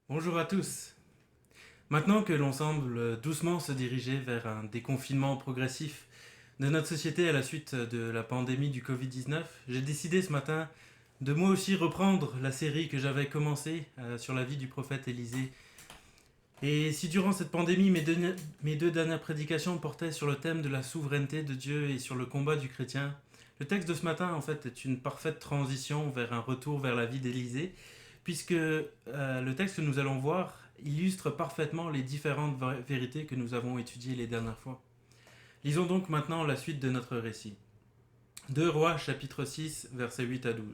Bonjour à tous. Maintenant que l'on semble doucement se diriger vers un déconfinement progressif de notre société à la suite de la pandémie du Covid-19, j'ai décidé ce matin de moi aussi reprendre la série que j'avais commencée sur la vie du prophète Élisée. Et si durant cette pandémie, mes deux dernières prédications portaient sur le thème de la souveraineté de Dieu et sur le combat du chrétien, le texte de ce matin en fait est une parfaite transition vers un retour vers la vie d'Élisée, puisque le texte que nous allons voir illustre parfaitement les différentes vérités que nous avons étudiées les dernières fois. Lisons donc maintenant la suite de notre récit. 2 Rois chapitre 6 versets 8 à 12.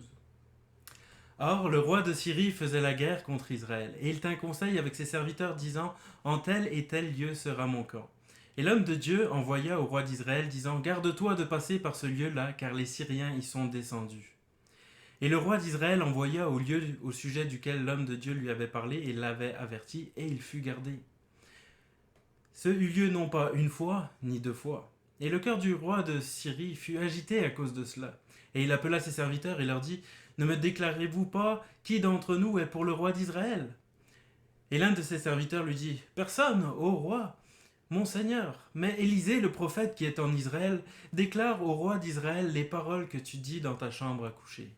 Or, le roi de Syrie faisait la guerre contre Israël, et il tint conseil avec ses serviteurs, disant, en tel et tel lieu sera mon camp. Et l'homme de Dieu envoya au roi d'Israël, disant, garde-toi de passer par ce lieu-là, car les Syriens y sont descendus. Et le roi d'Israël envoya au lieu au sujet duquel l'homme de Dieu lui avait parlé et l'avait averti, et il fut gardé. Ce eut lieu non pas une fois, ni deux fois. Et le cœur du roi de Syrie fut agité à cause de cela. Et il appela ses serviteurs et leur dit, ne me déclarez-vous pas qui d'entre nous est pour le roi d'Israël? Et l'un de ses serviteurs lui dit, personne, ô roi, mon seigneur, mais Élisée, le prophète qui est en Israël, déclare au roi d'Israël les paroles que tu dis dans ta chambre à coucher.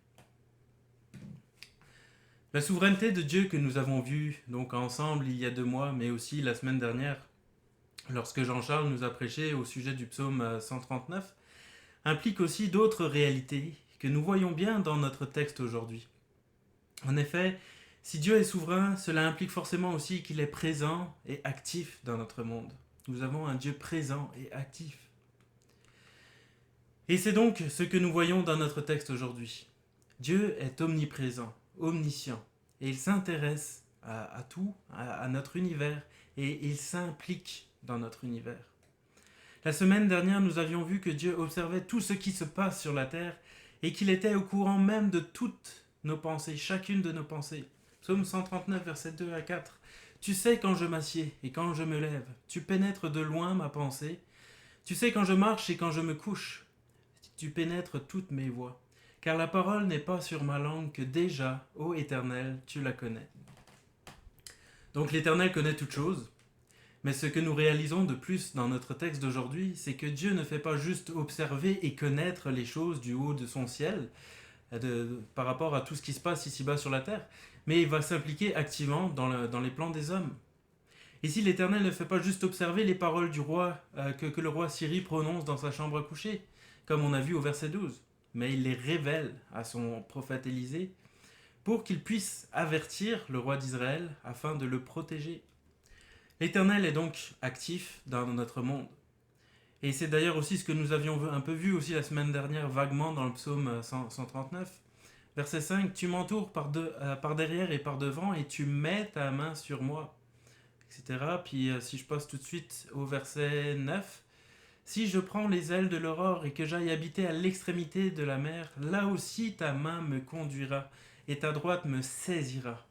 La souveraineté de Dieu que nous avons vue donc ensemble il y a 2 mois, mais aussi la semaine dernière, lorsque Jean-Charles nous a prêché au sujet du psaume 139, implique aussi d'autres réalités que nous voyons bien dans notre texte aujourd'hui. En effet, si Dieu est souverain, cela implique forcément aussi qu'il est présent et actif dans notre monde. Nous avons un Dieu présent et actif. Et c'est donc ce que nous voyons dans notre texte aujourd'hui. Dieu est omniprésent, omniscient, et il s'intéresse à tout, à notre univers, et il s'implique dans notre univers. La semaine dernière, nous avions vu que Dieu observait tout ce qui se passe sur la terre et qu'il était au courant même de toutes nos pensées, chacune de nos pensées. Psaume 139, versets 2 à 4. Tu sais quand je m'assieds et quand je me lève. Tu pénètres de loin ma pensée. Tu sais quand je marche et quand je me couche. Tu pénètres toutes mes voies. Car la parole n'est pas sur ma langue que déjà, ô Éternel, tu la connais. Donc l'Éternel connaît toutes choses. Mais ce que nous réalisons de plus dans notre texte d'aujourd'hui, c'est que Dieu ne fait pas juste observer et connaître les choses du haut de son ciel, par rapport à tout ce qui se passe ici-bas sur la terre, mais il va s'impliquer activement dans les plans des hommes. Ici, l'Éternel ne fait pas juste observer les paroles du roi que le roi Syrie prononce dans sa chambre à coucher, comme on a vu au verset 12, mais il les révèle à son prophète Élisée pour qu'il puisse avertir le roi d'Israël afin de le protéger. L'Éternel est donc actif dans notre monde. Et c'est d'ailleurs aussi ce que nous avions un peu vu aussi la semaine dernière vaguement dans le psaume 139. Verset 5, tu m'entoures par derrière et par devant et tu mets ta main sur moi, etc. Puis si je passe tout de suite au verset 9, si je prends les ailes de l'aurore et que j'aille habiter à l'extrémité de la mer, là aussi ta main me conduira et ta droite me saisira.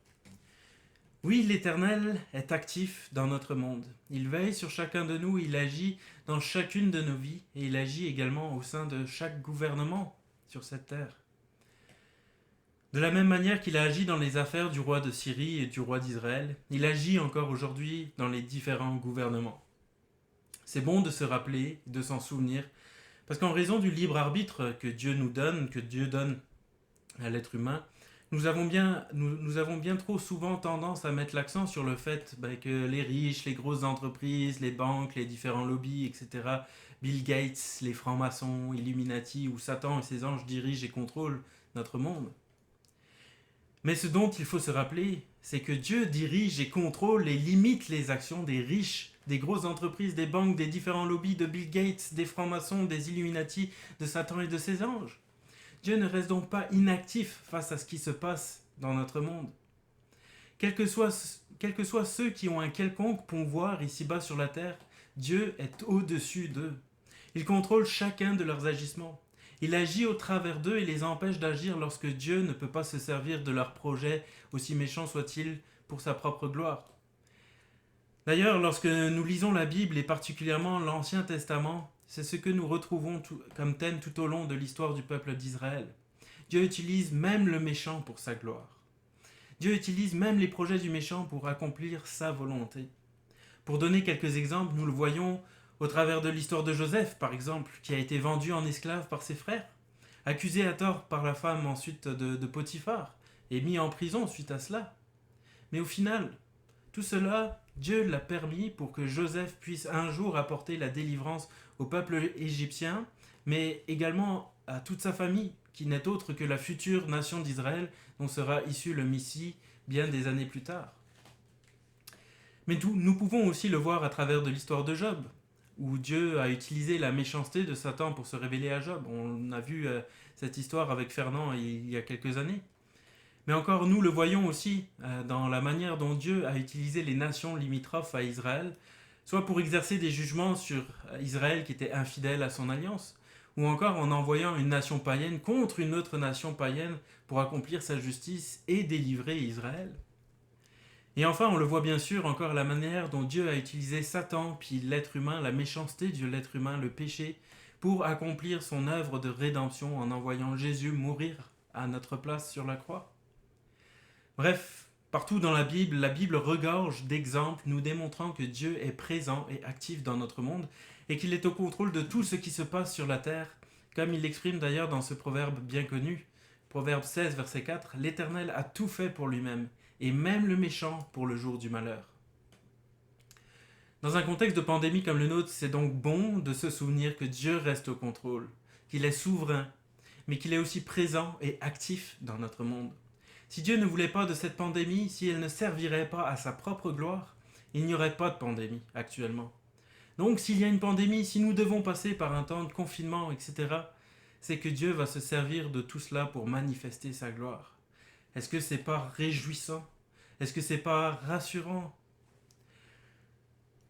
Oui, l'Éternel est actif dans notre monde. Il veille sur chacun de nous, il agit dans chacune de nos vies et il agit également au sein de chaque gouvernement sur cette terre. De la même manière qu'il a agi dans les affaires du roi de Syrie et du roi d'Israël, il agit encore aujourd'hui dans les différents gouvernements. C'est bon de se rappeler, de s'en souvenir, parce qu'en raison du libre arbitre que Dieu nous donne, que Dieu donne à l'être humain, nous avons bien trop souvent tendance à mettre l'accent sur le fait que les riches, les grosses entreprises, les banques, les différents lobbies, etc., Bill Gates, les francs-maçons, Illuminati ou Satan et ses anges dirigent et contrôlent notre monde. Mais ce dont il faut se rappeler, c'est que Dieu dirige et contrôle et limite les actions des riches, des grosses entreprises, des banques, des différents lobbies, de Bill Gates, des francs-maçons, des Illuminati, de Satan et de ses anges. Dieu ne reste donc pas inactif face à ce qui se passe dans notre monde. Quels que soient ceux qui ont un quelconque pouvoir ici-bas sur la terre, Dieu est au-dessus d'eux. Il contrôle chacun de leurs agissements. Il agit au travers d'eux et les empêche d'agir lorsque Dieu ne peut pas se servir de leurs projets, aussi méchants soient-ils, pour sa propre gloire. D'ailleurs, lorsque nous lisons la Bible et particulièrement l'Ancien Testament, c'est ce que nous retrouvons comme thème tout au long de l'histoire du peuple d'Israël. Dieu utilise même le méchant pour sa gloire. Dieu utilise même les projets du méchant pour accomplir sa volonté. Pour donner quelques exemples, nous le voyons au travers de l'histoire de Joseph, par exemple, qui a été vendu en esclave par ses frères, accusé à tort par la femme ensuite de Potiphar, et mis en prison suite à cela. Mais au final, tout cela, Dieu l'a permis pour que Joseph puisse un jour apporter la délivrance au peuple égyptien, mais également à toute sa famille, qui n'est autre que la future nation d'Israël, dont sera issu le Messie bien des années plus tard. Mais nous pouvons aussi le voir à travers de l'histoire de Job, où Dieu a utilisé la méchanceté de Satan pour se révéler à Job. On a vu cette histoire avec Fernand il y a quelques années. Mais encore, nous le voyons aussi dans la manière dont Dieu a utilisé les nations limitrophes à Israël, soit pour exercer des jugements sur Israël qui était infidèle à son alliance, ou encore en envoyant une nation païenne contre une autre nation païenne pour accomplir sa justice et délivrer Israël. Et enfin, on le voit bien sûr encore la manière dont Dieu a utilisé Satan, puis l'être humain, la méchanceté de l'être humain, le péché, pour accomplir son œuvre de rédemption en envoyant Jésus mourir à notre place sur la croix. Bref, partout dans la Bible regorge d'exemples nous démontrant que Dieu est présent et actif dans notre monde et qu'il est au contrôle de tout ce qui se passe sur la terre, comme il l'exprime d'ailleurs dans ce proverbe bien connu. Proverbe 16, verset 4, « L'Éternel a tout fait pour lui-même, et même le méchant pour le jour du malheur. » Dans un contexte de pandémie comme le nôtre, c'est donc bon de se souvenir que Dieu reste au contrôle, qu'il est souverain, mais qu'il est aussi présent et actif dans notre monde. Si Dieu ne voulait pas de cette pandémie, si elle ne servirait pas à sa propre gloire, il n'y aurait pas de pandémie actuellement. Donc s'il y a une pandémie, si nous devons passer par un temps de confinement, etc., c'est que Dieu va se servir de tout cela pour manifester sa gloire. Est-ce que c'est pas réjouissant? Est-ce que c'est pas rassurant?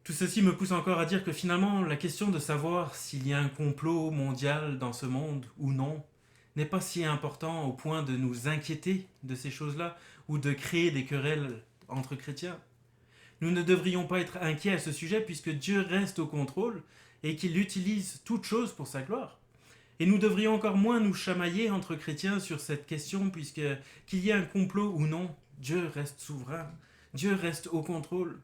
Tout ceci me pousse encore à dire que finalement, la question de savoir s'il y a un complot mondial dans ce monde ou non n'est pas si important au point de nous inquiéter de ces choses-là ou de créer des querelles entre chrétiens. Nous ne devrions pas être inquiets à ce sujet puisque Dieu reste au contrôle et qu'il utilise toutes choses pour sa gloire. Et nous devrions encore moins nous chamailler entre chrétiens sur cette question puisque qu'il y ait un complot ou non, Dieu reste souverain, Dieu reste au contrôle.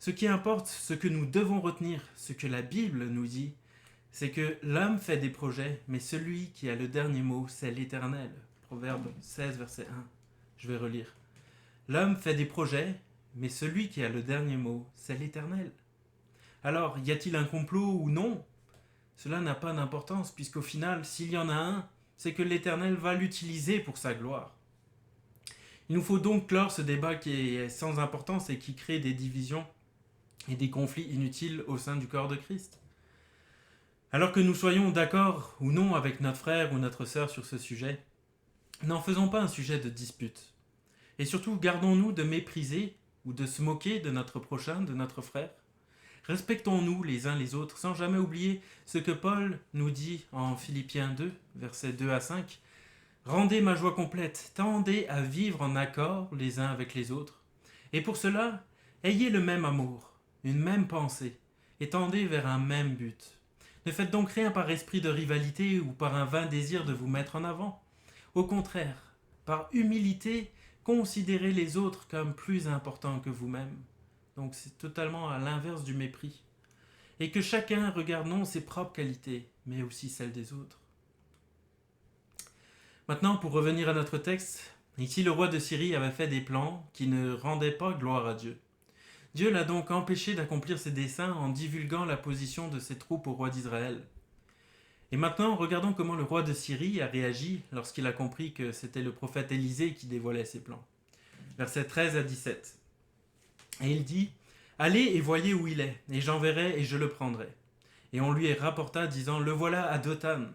Ce qui importe, ce que nous devons retenir, ce que la Bible nous dit, c'est que l'homme fait des projets, mais celui qui a le dernier mot, c'est l'Éternel. Proverbe 16, verset 1. Je vais relire. L'homme fait des projets, mais celui qui a le dernier mot, c'est l'Éternel. Alors, y a-t-il un complot ou non? Cela n'a pas d'importance, puisqu'au final, s'il y en a un, c'est que l'Éternel va l'utiliser pour sa gloire. Il nous faut donc clore ce débat qui est sans importance et qui crée des divisions et des conflits inutiles au sein du corps de Christ. Alors que nous soyons d'accord ou non avec notre frère ou notre sœur sur ce sujet, n'en faisons pas un sujet de dispute. Et surtout, gardons-nous de mépriser ou de se moquer de notre prochain, de notre frère. Respectons-nous les uns les autres sans jamais oublier ce que Paul nous dit en Philippiens 2, versets 2 à 5. « Rendez ma joie complète, tendez à vivre en accord les uns avec les autres. Et pour cela, ayez le même amour, une même pensée, et tendez vers un même but. Ne faites donc rien par esprit de rivalité ou par un vain désir de vous mettre en avant. Au contraire, par humilité, considérez les autres comme plus importants que vous-même. » Donc c'est totalement à l'inverse du mépris. Et que chacun regarde non ses propres qualités, mais aussi celles des autres. Maintenant, pour revenir à notre texte, ici le roi de Syrie avait fait des plans qui ne rendaient pas gloire à Dieu. Dieu l'a donc empêché d'accomplir ses desseins en divulguant la position de ses troupes au roi d'Israël. Et maintenant, regardons comment le roi de Syrie a réagi lorsqu'il a compris que c'était le prophète Élisée qui dévoilait ses plans. Versets 13 à 17. Et il dit, « Allez et voyez où il est, et j'enverrai et je le prendrai. » Et on lui rapporta, disant, « Le voilà à Dothan. »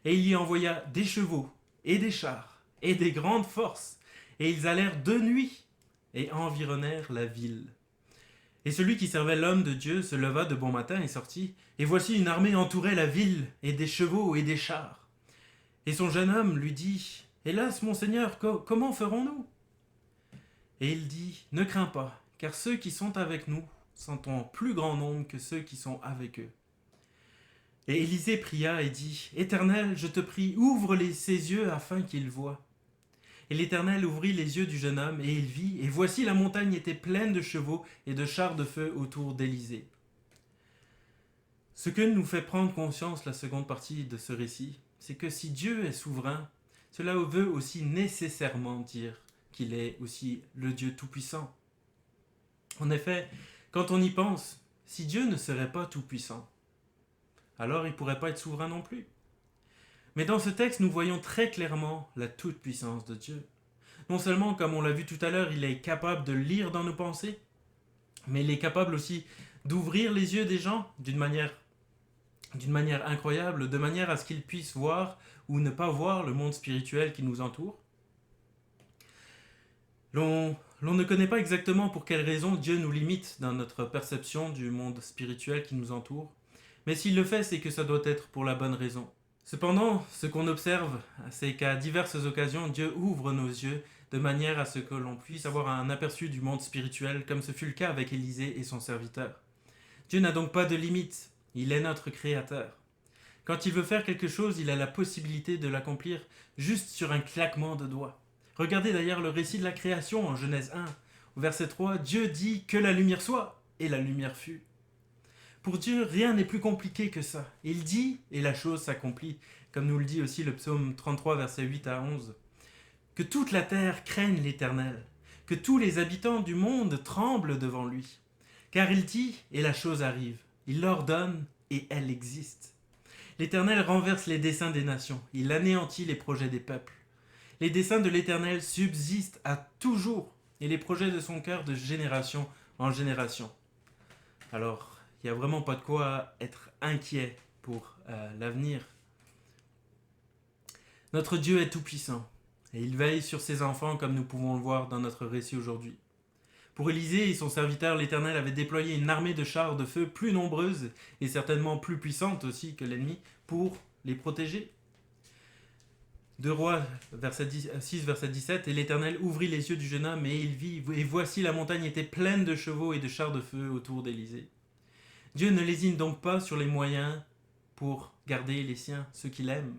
Et il y envoya des chevaux, et des chars, et des grandes forces, et ils allèrent de nuit, et environnèrent la ville. Et celui qui servait l'homme de Dieu se leva de bon matin et sortit, et voici une armée entourait la ville, et des chevaux et des chars. Et son jeune homme lui dit, « Hélas, mon Seigneur, comment ferons-nous » Et il dit, « Ne crains pas, car ceux qui sont avec nous sont en plus grand nombre que ceux qui sont avec eux. » Et Élisée pria et dit, « Éternel, je te prie, ouvre ses yeux afin qu'il voie. » Et l'Éternel ouvrit les yeux du jeune homme, et il vit, et voici la montagne était pleine de chevaux et de chars de feu autour d'Élysée. Ce que nous fait prendre conscience la seconde partie de ce récit, c'est que si Dieu est souverain, cela veut aussi nécessairement dire qu'il est aussi le Dieu tout-puissant. En effet, quand on y pense, si Dieu ne serait pas tout-puissant, alors il ne pourrait pas être souverain non plus. Mais dans ce texte, nous voyons très clairement la toute-puissance de Dieu. Non seulement, comme on l'a vu tout à l'heure, il est capable de lire dans nos pensées, mais il est capable aussi d'ouvrir les yeux des gens d'une manière incroyable, de manière à ce qu'ils puissent voir ou ne pas voir le monde spirituel qui nous entoure. L'on ne connaît pas exactement pour quelle raison Dieu nous limite dans notre perception du monde spirituel qui nous entoure, mais s'il le fait, c'est que ça doit être pour la bonne raison. Cependant, ce qu'on observe, c'est qu'à diverses occasions, Dieu ouvre nos yeux de manière à ce que l'on puisse avoir un aperçu du monde spirituel, comme ce fut le cas avec Élisée et son serviteur. Dieu n'a donc pas de limite, il est notre créateur. Quand il veut faire quelque chose, il a la possibilité de l'accomplir juste sur un claquement de doigts. Regardez d'ailleurs le récit de la création en Genèse 1. Au verset 3, Dieu dit que la lumière soit, et la lumière fut. Pour Dieu, rien n'est plus compliqué que ça. Il dit, et la chose s'accomplit, comme nous le dit aussi le psaume 33, versets 8 à 11. Que toute la terre craigne l'Éternel, que tous les habitants du monde tremblent devant lui. Car il dit, et la chose arrive. Il l'ordonne, et elle existe. L'Éternel renverse les desseins des nations, il anéantit les projets des peuples. Les desseins de l'Éternel subsistent à toujours, et les projets de son cœur de génération en génération. Alors, il n'y a vraiment pas de quoi être inquiet pour l'avenir. Notre Dieu est tout-puissant, et il veille sur ses enfants comme nous pouvons le voir dans notre récit aujourd'hui. Pour Élisée et son serviteur, l'Éternel avait déployé une armée de chars de feu plus nombreuse et certainement plus puissante aussi que l'ennemi pour les protéger. 2 Rois 6, verset 17, et l'Éternel ouvrit les yeux du jeune homme et il vit, et voici la montagne était pleine de chevaux et de chars de feu autour d'Élysée. Dieu ne lésine donc pas sur les moyens pour garder les siens, ceux qu'il aime.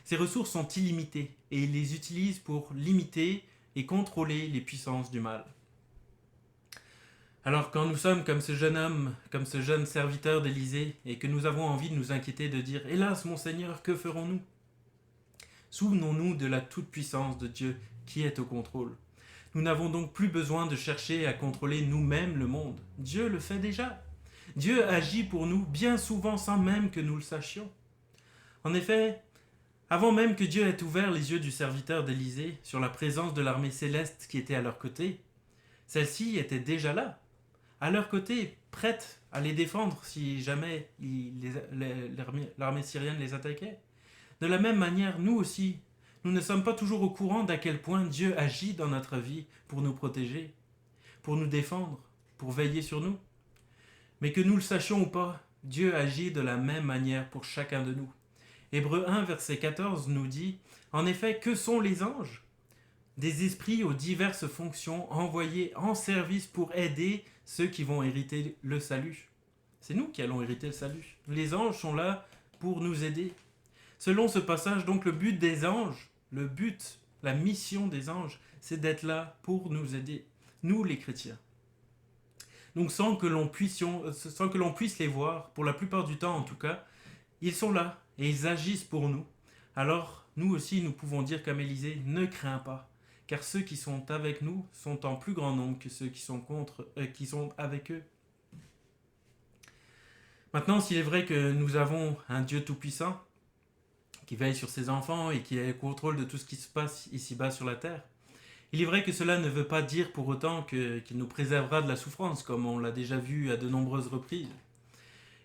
Ses ressources sont illimitées et il les utilise pour limiter et contrôler les puissances du mal. Alors quand nous sommes comme ce jeune homme, comme ce jeune serviteur d'Élysée, et que nous avons envie de nous inquiéter, de dire « Hélas, mon Seigneur, que ferons-nous » Souvenons-nous de la toute-puissance de Dieu qui est au contrôle. Nous n'avons donc plus besoin de chercher à contrôler nous-mêmes le monde. Dieu le fait déjà. Dieu agit pour nous bien souvent sans même que nous le sachions. En effet, avant même que Dieu ait ouvert les yeux du serviteur d'Élysée sur la présence de l'armée céleste qui était à leur côté, celle-ci était déjà là, à leur côté, prête à les défendre si jamais l'armée syrienne les attaquait. De la même manière, nous aussi, nous ne sommes pas toujours au courant d'à quel point Dieu agit dans notre vie pour nous protéger, pour nous défendre, pour veiller sur nous. Mais que nous le sachions ou pas, Dieu agit de la même manière pour chacun de nous. Hébreux 1, verset 14 nous dit « En effet, que sont les anges ? Des esprits aux diverses fonctions envoyés en service pour aider ceux qui vont hériter le salut. » C'est nous qui allons hériter le salut. Les anges sont là pour nous aider. Selon ce passage, donc, le but des anges, la mission des anges, c'est d'être là pour nous aider, nous les chrétiens. Donc sans que l'on puisse les voir, pour la plupart du temps en tout cas, ils sont là et ils agissent pour nous. Alors nous aussi nous pouvons dire comme Élisée, ne crains pas, car ceux qui sont avec nous sont en plus grand nombre que ceux qui sont avec eux. Maintenant, s'il est vrai que nous avons un Dieu tout-puissant, qui veille sur ses enfants et qui a le contrôle de tout ce qui se passe ici-bas sur la terre, il est vrai que cela ne veut pas dire pour autant qu'il nous préservera de la souffrance, comme on l'a déjà vu à de nombreuses reprises.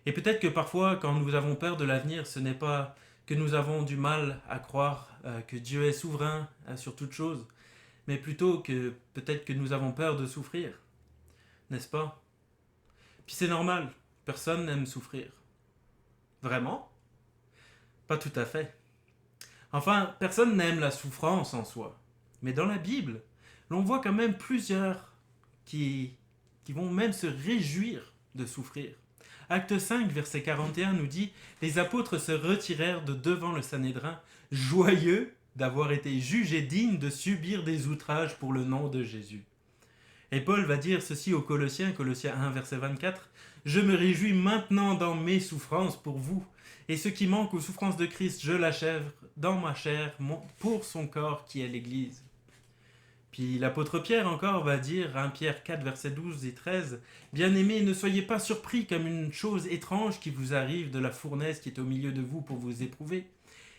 Et peut-être que parfois, quand nous avons peur de l'avenir, ce n'est pas que nous avons du mal à croire que Dieu est souverain sur toute chose, mais plutôt que peut-être que nous avons peur de souffrir, n'est-ce pas? Puis c'est normal, personne n'aime souffrir. Vraiment? Pas tout à fait. Enfin, personne n'aime la souffrance en soi. Mais dans la Bible, l'on voit quand même plusieurs qui vont même se réjouir de souffrir. Acte 5, verset 41 nous dit « Les apôtres se retirèrent de devant le Sanhédrin, joyeux d'avoir été jugé digne de subir des outrages pour le nom de Jésus. Et Paul va dire ceci aux Colossiens, Colossiens 1, verset 24, « Je me réjouis maintenant dans mes souffrances pour vous, et ce qui manque aux souffrances de Christ, je l'achève dans ma chair pour son corps qui est l'Église. » Puis l'apôtre Pierre encore va dire, 1 Pierre 4, versets 12 et 13, « Bien-aimés, ne soyez pas surpris comme une chose étrange qui vous arrive de la fournaise qui est au milieu de vous pour vous éprouver.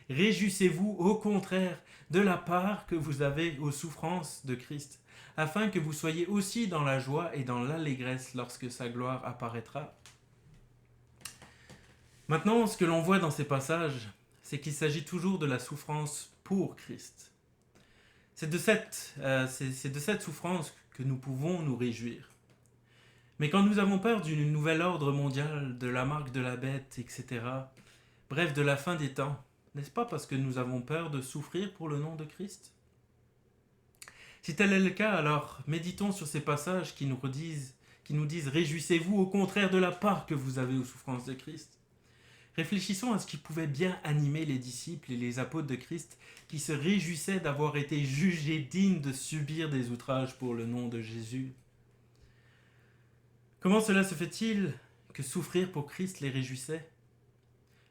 Réjouissez-vous au contraire de la part que vous avez aux souffrances de Christ, afin que vous soyez aussi dans la joie et dans l'allégresse lorsque sa gloire apparaîtra. » Maintenant, ce que l'on voit dans ces passages, c'est qu'il s'agit toujours de la souffrance pour Christ. C'est de cette souffrance que nous pouvons nous réjouir. Mais quand nous avons peur du nouvel ordre mondial, de la marque de la bête, etc., bref, de la fin des temps, n'est-ce pas parce que nous avons peur de souffrir pour le nom de Christ ? Si tel est le cas, alors méditons sur ces passages qui nous disent « Réjouissez-vous au contraire de la part que vous avez aux souffrances de Christ ». Réfléchissons à ce qui pouvait bien animer les disciples et les apôtres de Christ qui se réjouissaient d'avoir été jugés dignes de subir des outrages pour le nom de Jésus. Comment cela se fait-il que souffrir pour Christ les réjouissait ?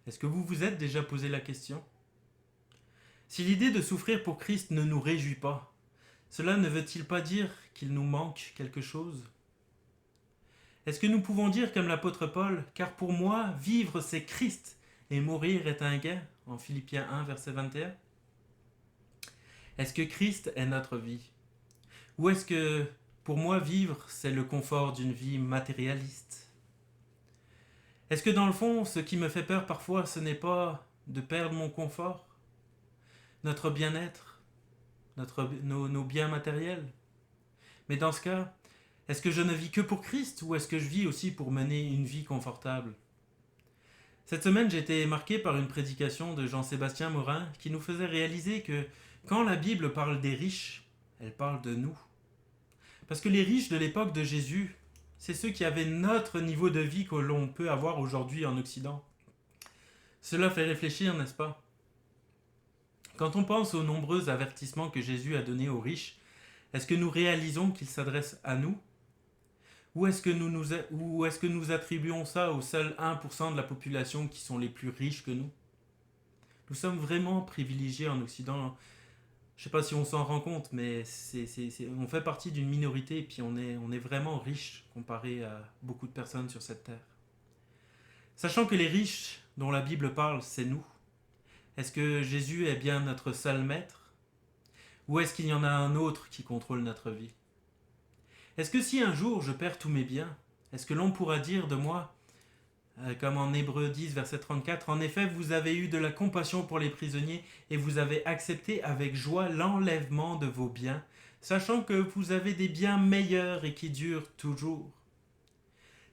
Est-ce que vous vous êtes déjà posé la question ? Si l'idée de souffrir pour Christ ne nous réjouit pas, cela ne veut-il pas dire qu'il nous manque quelque chose ? Est-ce que nous pouvons dire comme l'apôtre Paul, « Car pour moi, vivre c'est Christ et mourir est un gain » en Philippiens 1, verset 21 ? Est-ce que Christ est notre vie ? Ou est-ce que pour moi, vivre c'est le confort d'une vie matérialiste ? Est-ce que dans le fond, ce qui me fait peur parfois, ce n'est pas de perdre mon confort, notre bien-être, nos biens matériels ? Mais dans ce cas, est-ce que je ne vis que pour Christ ou est-ce que je vis aussi pour mener une vie confortable ? Cette semaine, j'ai été marqué par une prédication de Jean-Sébastien Morin qui nous faisait réaliser que quand la Bible parle des riches, elle parle de nous. Parce que les riches de l'époque de Jésus, c'est ceux qui avaient notre niveau de vie que l'on peut avoir aujourd'hui en Occident. Cela fait réfléchir, n'est-ce pas ? Quand on pense aux nombreux avertissements que Jésus a donnés aux riches, est-ce que nous réalisons qu'il s'adresse à nous ? Ou est-ce que nous attribuons ça au seul 1% de la population qui sont les plus riches que nous ? Nous sommes vraiment privilégiés en Occident. Je ne sais pas si on s'en rend compte, mais on fait partie d'une minorité et puis on est vraiment riche comparé à beaucoup de personnes sur cette terre. Sachant que les riches dont la Bible parle, c'est nous. Est-ce que Jésus est bien notre seul maître ? Ou est-ce qu'il y en a un autre qui contrôle notre vie ? Est-ce que si un jour je perds tous mes biens, est-ce que l'on pourra dire de moi, comme en Hébreux 10, verset 34, « En effet, vous avez eu de la compassion pour les prisonniers et vous avez accepté avec joie l'enlèvement de vos biens, sachant que vous avez des biens meilleurs et qui durent toujours. »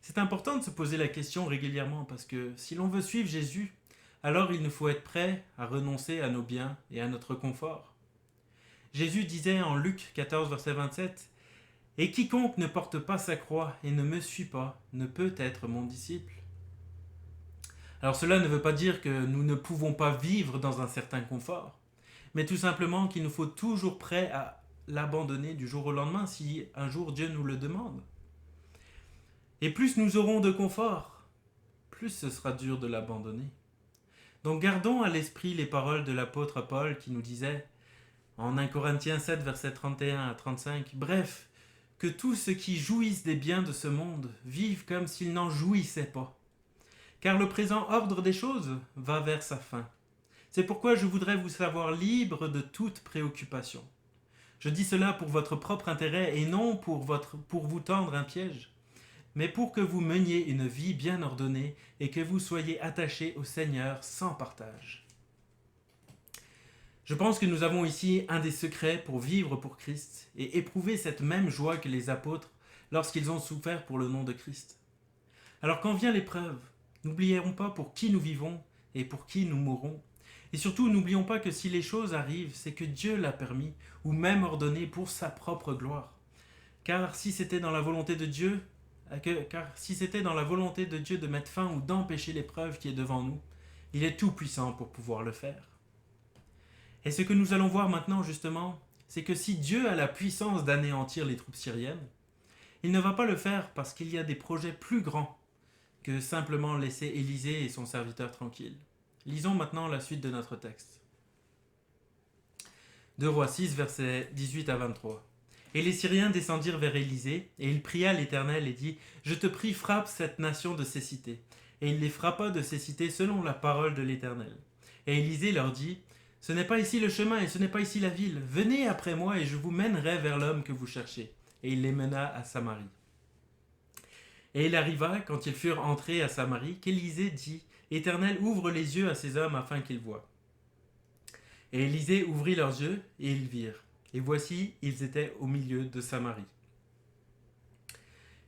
C'est important de se poser la question régulièrement parce que si l'on veut suivre Jésus, alors il nous faut être prêt à renoncer à nos biens et à notre confort. Jésus disait en Luc 14, verset 27, « Et quiconque ne porte pas sa croix et ne me suit pas ne peut être mon disciple. » Alors cela ne veut pas dire que nous ne pouvons pas vivre dans un certain confort, mais tout simplement qu'il nous faut toujours prêt à l'abandonner du jour au lendemain si un jour Dieu nous le demande. Et plus nous aurons de confort, plus ce sera dur de l'abandonner. Donc gardons à l'esprit les paroles de l'apôtre Paul qui nous disait en 1 Corinthiens 7, versets 31 à 35, « Bref, que tous ceux qui jouissent des biens de ce monde vivent comme s'ils n'en jouissaient pas. Car le présent ordre des choses va vers sa fin. C'est pourquoi je voudrais vous savoir libre de toute préoccupation. Je dis cela pour votre propre intérêt et non pour vous tendre un piège, mais pour que vous meniez une vie bien ordonnée et que vous soyez attachés au Seigneur sans partage. » Je pense que nous avons ici un des secrets pour vivre pour Christ et éprouver cette même joie que les apôtres lorsqu'ils ont souffert pour le nom de Christ. Alors quand vient l'épreuve, n'oublions pas pour qui nous vivons et pour qui nous mourrons. Et surtout, n'oublions pas que si les choses arrivent, c'est que Dieu l'a permis ou même ordonné pour sa propre gloire. Car si c'était dans la volonté de Dieu, de mettre fin ou d'empêcher l'épreuve qui est devant nous, il est tout puissant pour pouvoir le faire. Et ce que nous allons voir maintenant, justement, c'est que si Dieu a la puissance d'anéantir les troupes syriennes, il ne va pas le faire parce qu'il y a des projets plus grands que simplement laisser Élisée et son serviteur tranquilles. Lisons maintenant la suite de notre texte. 2 Rois 6, versets 18 à 23. Et les Syriens descendirent vers Élisée, et il pria l'Éternel et dit, « Je te prie, frappe cette nation de cécité. » Et il les frappa de cécité selon la parole de l'Éternel. Et Élisée leur dit, « Ce n'est pas ici le chemin, et ce n'est pas ici la ville. Venez après moi, et je vous mènerai vers l'homme que vous cherchez. » Et il les mena à Samarie. Et il arriva, quand ils furent entrés à Samarie, qu'Élisée dit, « Éternel, ouvre les yeux à ces hommes afin qu'ils voient. » Et Élisée ouvrit leurs yeux, et ils virent. Et voici, ils étaient au milieu de Samarie.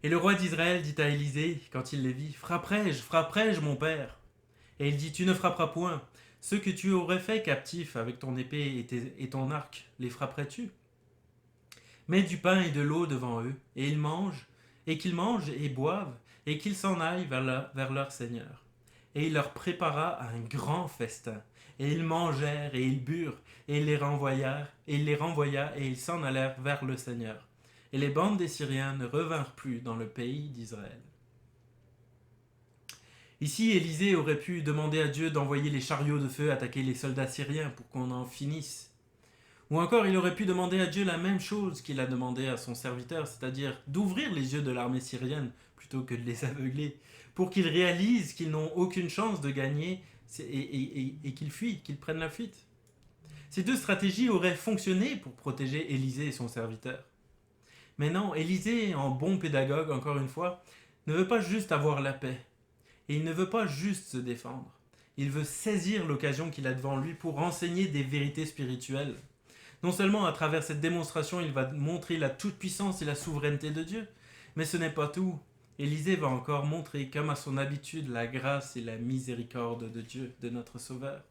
Et le roi d'Israël dit à Élisée, quand il les vit, « Frapperai-je, mon père ?» Et il dit, « Tu ne frapperas point. Ceux que tu aurais fait captifs avec ton épée et ton arc, les frapperais-tu ? Mets du pain et de l'eau devant eux, et qu'ils mangent et boivent, et qu'ils s'en aillent vers leur Seigneur. » Et il leur prépara un grand festin. Et ils mangèrent et ils burent, et il les renvoya, et ils s'en allèrent vers le Seigneur. Et les bandes des Syriens ne revinrent plus dans le pays d'Israël. Ici, Élisée aurait pu demander à Dieu d'envoyer les chariots de feu attaquer les soldats syriens pour qu'on en finisse. Ou encore, il aurait pu demander à Dieu la même chose qu'il a demandé à son serviteur, c'est-à-dire d'ouvrir les yeux de l'armée syrienne plutôt que de les aveugler, pour qu'ils réalisent qu'ils n'ont aucune chance de gagner et qu'ils fuient, qu'ils prennent la fuite. Ces deux stratégies auraient fonctionné pour protéger Élisée et son serviteur. Mais non, Élisée, en bon pédagogue, encore une fois, ne veut pas juste avoir la paix. Et il ne veut pas juste se défendre. Il veut saisir l'occasion qu'il a devant lui pour enseigner des vérités spirituelles. Non seulement à travers cette démonstration, il va montrer la toute-puissance et la souveraineté de Dieu, mais ce n'est pas tout. Élisée va encore montrer, comme à son habitude, la grâce et la miséricorde de Dieu, de notre Sauveur.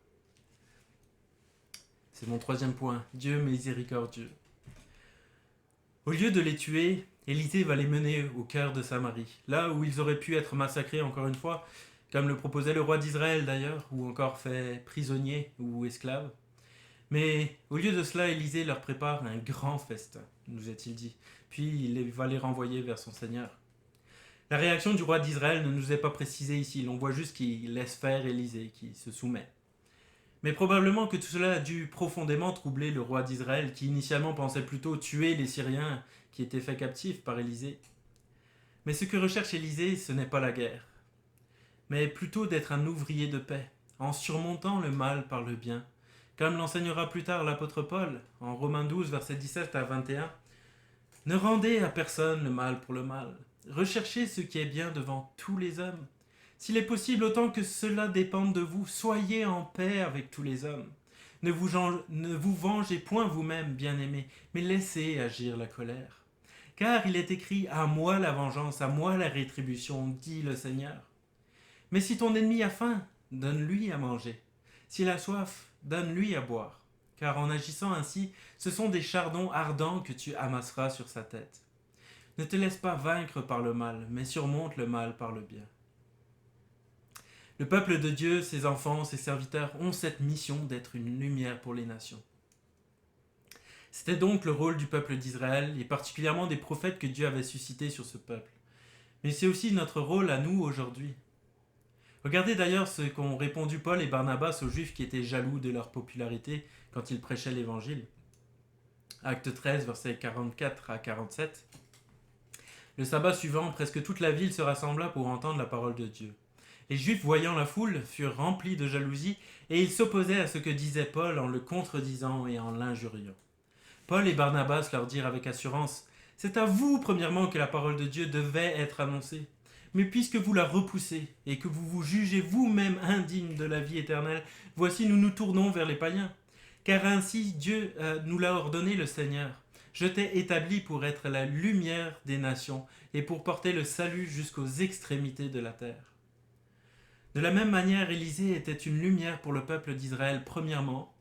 C'est mon troisième point, Dieu miséricordieux. Au lieu de les tuer, Élisée va les mener au cœur de Samarie, là où ils auraient pu être massacrés encore une fois, comme le proposait le roi d'Israël d'ailleurs, ou encore fait prisonniers ou esclaves. Mais au lieu de cela, Élisée leur prépare un grand festin, nous est-il dit, puis il va les renvoyer vers son Seigneur. La réaction du roi d'Israël ne nous est pas précisée ici, l'on voit juste qu'il laisse faire Élisée, qui se soumet. Mais probablement que tout cela a dû profondément troubler le roi d'Israël, qui initialement pensait plutôt tuer les Syriens qui étaient faits captifs par Élisée. Mais ce que recherche Élisée, ce n'est pas la guerre, mais plutôt d'être un ouvrier de paix, en surmontant le mal par le bien, comme l'enseignera plus tard l'apôtre Paul, en Romains 12, versets 17 à 21. « Ne rendez à personne le mal pour le mal. Recherchez ce qui est bien devant tous les hommes. S'il est possible, autant que cela dépende de vous, soyez en paix avec tous les hommes. Ne vous vengez point vous-même, bien-aimés, mais laissez agir la colère. Car il est écrit, à moi la vengeance, à moi la rétribution, dit le Seigneur. Mais si ton ennemi a faim, donne-lui à manger. S'il a soif, donne-lui à boire. Car en agissant ainsi, ce sont des chardons ardents que tu amasseras sur sa tête. Ne te laisse pas vaincre par le mal, mais surmonte le mal par le bien. » Le peuple de Dieu, ses enfants, ses serviteurs ont cette mission d'être une lumière pour les nations. C'était donc le rôle du peuple d'Israël, et particulièrement des prophètes que Dieu avait suscités sur ce peuple. Mais c'est aussi notre rôle à nous aujourd'hui. Regardez d'ailleurs ce qu'ont répondu Paul et Barnabas aux Juifs qui étaient jaloux de leur popularité quand ils prêchaient l'Évangile. Acte 13, versets 44 à 47. Le sabbat suivant, presque toute la ville se rassembla pour entendre la parole de Dieu. Les Juifs, voyant la foule, furent remplis de jalousie et ils s'opposaient à ce que disait Paul en le contredisant et en l'injuriant. Paul et Barnabas leur dirent avec assurance, « C'est à vous, premièrement, que la parole de Dieu devait être annoncée. Mais puisque vous la repoussez et que vous vous jugez vous-même indigne de la vie éternelle, voici nous nous tournons vers les païens. Car ainsi Dieu nous l'a ordonné le Seigneur. Je t'ai établi pour être la lumière des nations et pour porter le salut jusqu'aux extrémités de la terre. » De la même manière, Élisée était une lumière pour le peuple d'Israël premièrement,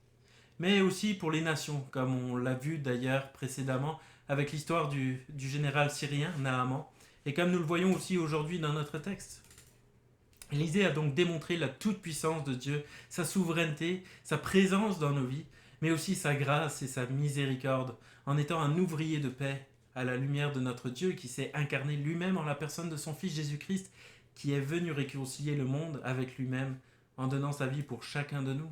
mais aussi pour les nations, comme on l'a vu d'ailleurs précédemment avec l'histoire du général syrien, Naaman, et comme nous le voyons aussi aujourd'hui dans notre texte. Élisée a donc démontré la toute-puissance de Dieu, sa souveraineté, sa présence dans nos vies, mais aussi sa grâce et sa miséricorde, en étant un ouvrier de paix à la lumière de notre Dieu qui s'est incarné lui-même en la personne de son Fils Jésus-Christ, qui est venu réconcilier le monde avec lui-même en donnant sa vie pour chacun de nous.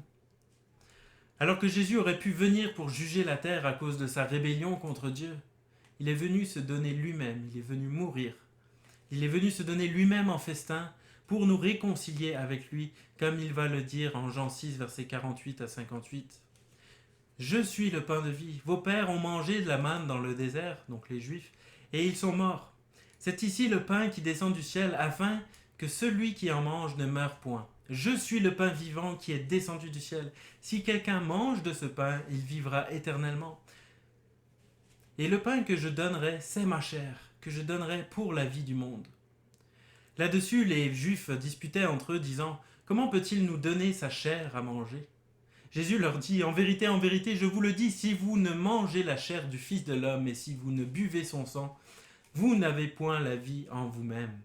Alors que Jésus aurait pu venir pour juger la terre à cause de sa rébellion contre Dieu, il est venu se donner lui-même, il est venu mourir. Il est venu se donner lui-même en festin pour nous réconcilier avec lui, comme il va le dire en Jean 6, versets 48 à 58. Je suis le pain de vie. Vos pères ont mangé de la manne dans le désert, donc les Juifs, et ils sont morts. C'est ici le pain qui descend du ciel, afin que celui qui en mange ne meure point. Je suis le pain vivant qui est descendu du ciel. Si quelqu'un mange de ce pain, il vivra éternellement. Et le pain que je donnerai, c'est ma chair, que je donnerai pour la vie du monde. Là-dessus, les Juifs disputaient entre eux, disant « Comment peut-il nous donner sa chair à manger ?» Jésus leur dit « en vérité, je vous le dis, si vous ne mangez la chair du Fils de l'homme et si vous ne buvez son sang, vous n'avez point la vie en vous-même.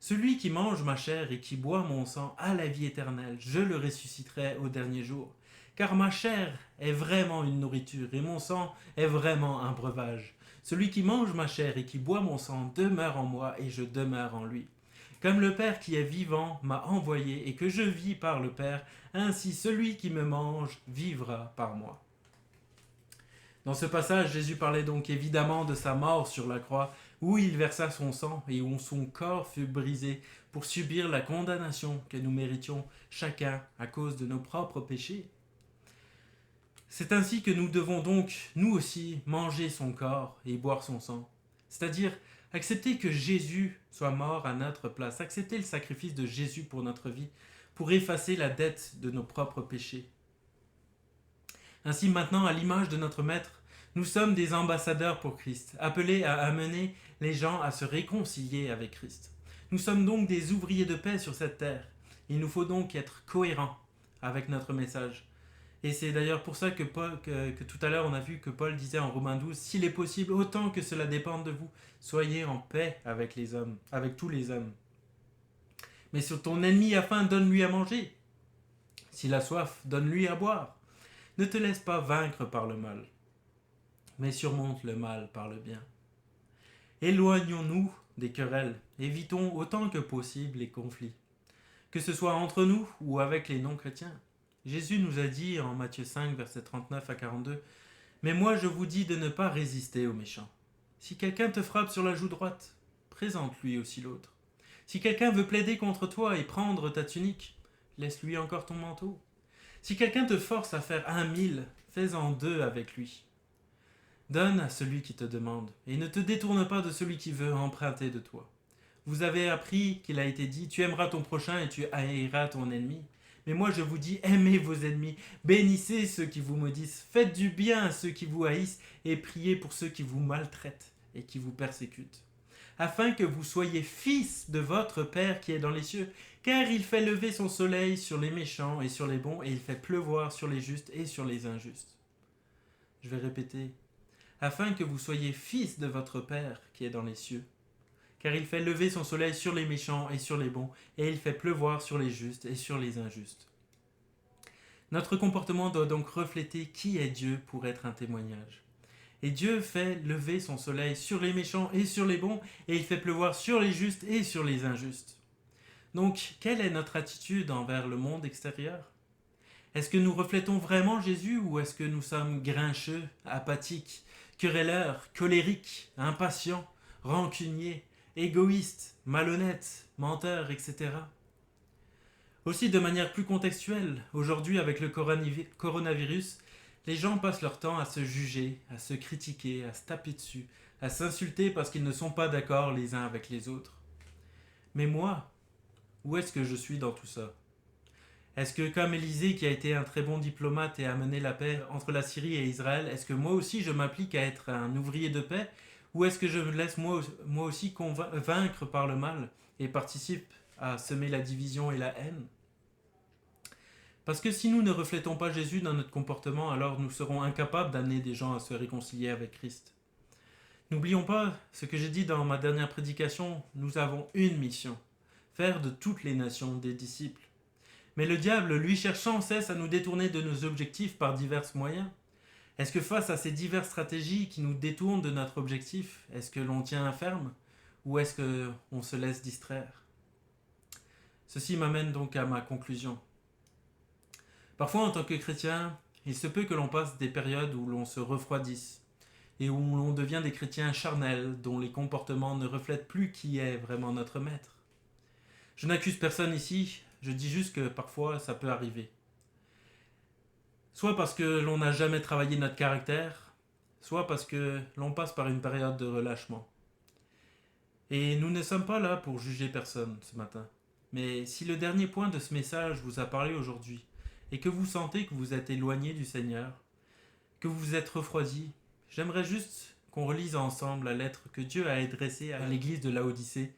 Celui qui mange ma chair et qui boit mon sang a la vie éternelle, je le ressusciterai au dernier jour. Car ma chair est vraiment une nourriture et mon sang est vraiment un breuvage. Celui qui mange ma chair et qui boit mon sang demeure en moi et je demeure en lui. Comme le Père qui est vivant m'a envoyé et que je vis par le Père, ainsi celui qui me mange vivra par moi. » Dans ce passage, Jésus parlait donc évidemment de sa mort sur la croix, où il versa son sang et où son corps fut brisé pour subir la condamnation que nous méritions chacun à cause de nos propres péchés. C'est ainsi que nous devons donc, nous aussi, manger son corps et boire son sang. C'est-à-dire accepter que Jésus soit mort à notre place, accepter le sacrifice de Jésus pour notre vie, pour effacer la dette de nos propres péchés. Ainsi maintenant, à l'image de notre Maître, nous sommes des ambassadeurs pour Christ, appelés à amener les gens à se réconcilier avec Christ. Nous sommes donc des ouvriers de paix sur cette terre. Il nous faut donc être cohérents avec notre message. Et c'est d'ailleurs pour ça que tout à l'heure on a vu que Paul disait en Romains 12, « S'il est possible, autant que cela dépende de vous, soyez en paix avec les hommes, avec tous les hommes. Mais sur ton ennemi a faim, donne-lui à manger. S'il a soif, donne-lui à boire. Ne te laisse pas vaincre par le mal, mais surmonte le mal par le bien. Éloignons-nous des querelles, évitons autant que possible les conflits, que ce soit entre nous ou avec les non-chrétiens. Jésus nous a dit en Matthieu 5, versets 39 à 42, « Mais moi je vous dis de ne pas résister aux méchants. Si quelqu'un te frappe sur la joue droite, présente-lui aussi l'autre. Si quelqu'un veut plaider contre toi et prendre ta tunique, laisse-lui encore ton manteau. Si quelqu'un te force à faire 1 000, fais-en 2 avec lui. Donne à celui qui te demande, et ne te détourne pas de celui qui veut emprunter de toi. Vous avez appris qu'il a été dit, tu aimeras ton prochain et tu haïras ton ennemi. Mais moi je vous dis, aimez vos ennemis, bénissez ceux qui vous maudissent, faites du bien à ceux qui vous haïssent, et priez pour ceux qui vous maltraitent et qui vous persécutent. Afin que vous soyez fils de votre Père qui est dans les cieux, car il fait lever son soleil sur les méchants et sur les bons, et il fait pleuvoir sur les justes et sur les injustes. Je vais répéter. Afin que vous soyez fils de votre Père qui est dans les cieux, car il fait lever son soleil sur les méchants et sur les bons, et il fait pleuvoir sur les justes et sur les injustes. Notre comportement doit donc refléter qui est Dieu pour être un témoignage. Et Dieu fait lever son soleil sur les méchants et sur les bons, et il fait pleuvoir sur les justes et sur les injustes. Donc, quelle est notre attitude envers le monde extérieur ? Est-ce que nous reflétons vraiment Jésus ou est-ce que nous sommes grincheux, apathiques, querelleurs, colériques, impatients, rancuniers, égoïstes, malhonnêtes, menteurs, etc. Aussi, de manière plus contextuelle, aujourd'hui avec le coronavirus, les gens passent leur temps à se juger, à se critiquer, à se taper dessus, à s'insulter parce qu'ils ne sont pas d'accord les uns avec les autres. Mais moi, où est-ce que je suis dans tout ça ? Est-ce que comme Élisée qui a été un très bon diplomate et a mené la paix entre la Syrie et Israël, est-ce que moi aussi je m'applique à être un ouvrier de paix ? Ou est-ce que je me laisse moi aussi vaincre par le mal et participe à semer la division et la haine ? Parce que si nous ne reflétons pas Jésus dans notre comportement, alors nous serons incapables d'amener des gens à se réconcilier avec Christ. N'oublions pas ce que j'ai dit dans ma dernière prédication, nous avons une mission, faire de toutes les nations des disciples. Mais le diable, lui, cherche sans cesse à nous détourner de nos objectifs par divers moyens. Est-ce que face à ces diverses stratégies qui nous détournent de notre objectif, est-ce que l'on tient ferme ou est-ce qu'on se laisse distraire? Ceci m'amène donc à ma conclusion. Parfois, en tant que chrétien, il se peut que l'on passe des périodes où l'on se refroidisse et où l'on devient des chrétiens charnels dont les comportements ne reflètent plus qui est vraiment notre maître. Je n'accuse personne ici, je dis juste que parfois ça peut arriver. Soit parce que l'on n'a jamais travaillé notre caractère, soit parce que l'on passe par une période de relâchement. Et nous ne sommes pas là pour juger personne ce matin. Mais si le dernier point de ce message vous a parlé aujourd'hui, et que vous sentez que vous êtes éloigné du Seigneur, que vous vous êtes refroidi, j'aimerais juste qu'on relise ensemble la lettre que Dieu a adressée à l'église de Laodicée,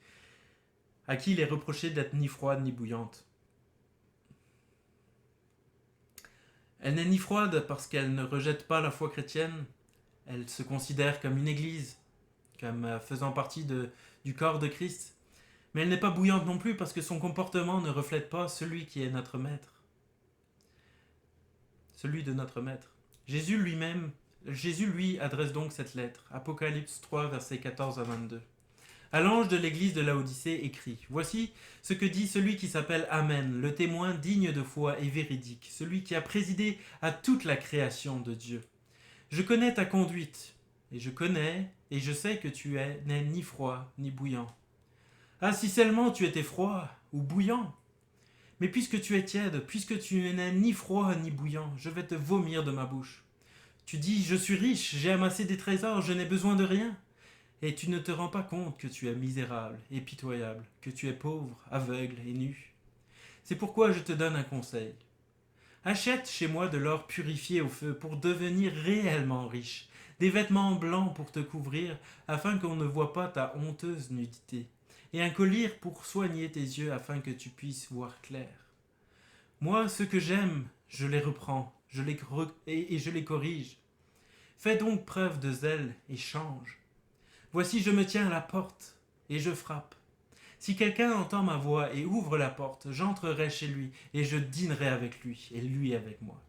à qui il est reproché d'être ni froide ni bouillante. Elle n'est ni froide parce qu'elle ne rejette pas la foi chrétienne, elle se considère comme une église, comme faisant partie du corps de Christ, mais elle n'est pas bouillante non plus parce que son comportement ne reflète pas celui qui est notre maître. Celui de notre maître. Jésus lui adresse donc cette lettre. Apocalypse 3, versets 14 à 22. À l'ange de l'église de Laodicée écrit: Voici ce que dit celui qui s'appelle Amen, le témoin digne de foi et véridique, celui qui a présidé à toute la création de Dieu. Je connais ta conduite, et je sais que tu n'es ni froid ni bouillant. Ah, si seulement tu étais froid ou bouillant! Mais puisque tu es tiède, puisque tu n'es ni froid ni bouillant, je vais te vomir de ma bouche. Tu dis: Je suis riche, j'ai amassé des trésors, je n'ai besoin de rien. Et tu ne te rends pas compte que tu es misérable et pitoyable, que tu es pauvre, aveugle et nu. C'est pourquoi je te donne un conseil. Achète chez moi de l'or purifié au feu pour devenir réellement riche, des vêtements blancs pour te couvrir, afin qu'on ne voie pas ta honteuse nudité, et un collier pour soigner tes yeux afin que tu puisses voir clair. Moi, ceux que j'aime, je les reprends, je les corrige. Fais donc preuve de zèle et change. Voici, je me tiens à la porte et je frappe. Si quelqu'un entend ma voix et ouvre la porte, j'entrerai chez lui et je dînerai avec lui et lui avec moi.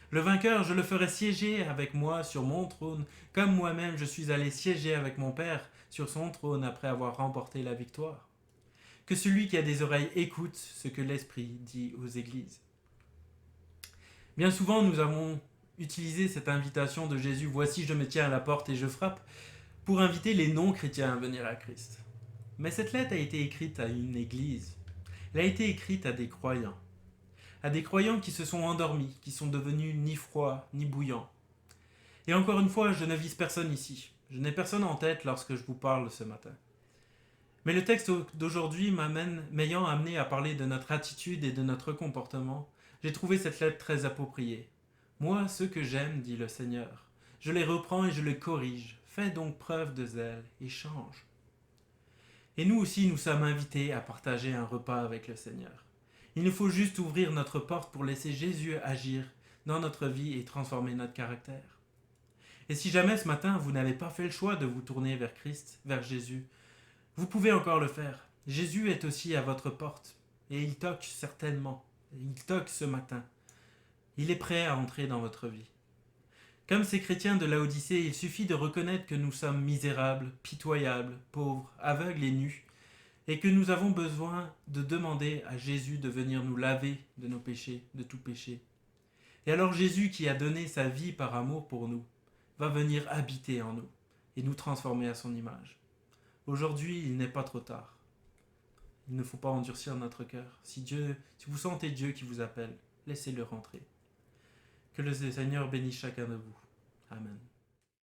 Le vainqueur, je le ferai siéger avec moi sur mon trône, comme moi-même je suis allé siéger avec mon Père sur son trône après avoir remporté la victoire. Que celui qui a des oreilles écoute ce que l'Esprit dit aux églises. Bien souvent, nous avons utilisé cette invitation de Jésus, voici, je me tiens à la porte et je frappe, pour inviter les non-chrétiens à venir à Christ. Mais cette lettre a été écrite à une église. Elle a été écrite à des croyants. À des croyants qui se sont endormis, qui sont devenus ni froids ni bouillants. Et encore une fois, je ne vise personne ici. Je n'ai personne en tête lorsque je vous parle ce matin. Mais le texte d'aujourd'hui m'ayant amené à parler de notre attitude et de notre comportement, j'ai trouvé cette lettre très appropriée. Moi, ceux que j'aime, dit le Seigneur, je les reprends et je les corrige. Fais donc preuve de zèle et change. Et nous aussi, nous sommes invités à partager un repas avec le Seigneur. Il nous faut juste ouvrir notre porte pour laisser Jésus agir dans notre vie et transformer notre caractère. Et si jamais ce matin, vous n'avez pas fait le choix de vous tourner vers Christ, vers Jésus, vous pouvez encore le faire. Jésus est aussi à votre porte et il toque certainement. Il toque ce matin. Il est prêt à entrer dans votre vie. Comme ces chrétiens de Laodicée, il suffit de reconnaître que nous sommes misérables, pitoyables, pauvres, aveugles et nus, et que nous avons besoin de demander à Jésus de venir nous laver de nos péchés, de tout péché. Et alors Jésus, qui a donné sa vie par amour pour nous, va venir habiter en nous et nous transformer à son image. Aujourd'hui, il n'est pas trop tard. Il ne faut pas endurcir notre cœur. Si vous sentez Dieu qui vous appelle, laissez-le rentrer. Que le Seigneur bénisse chacun de vous. Amen.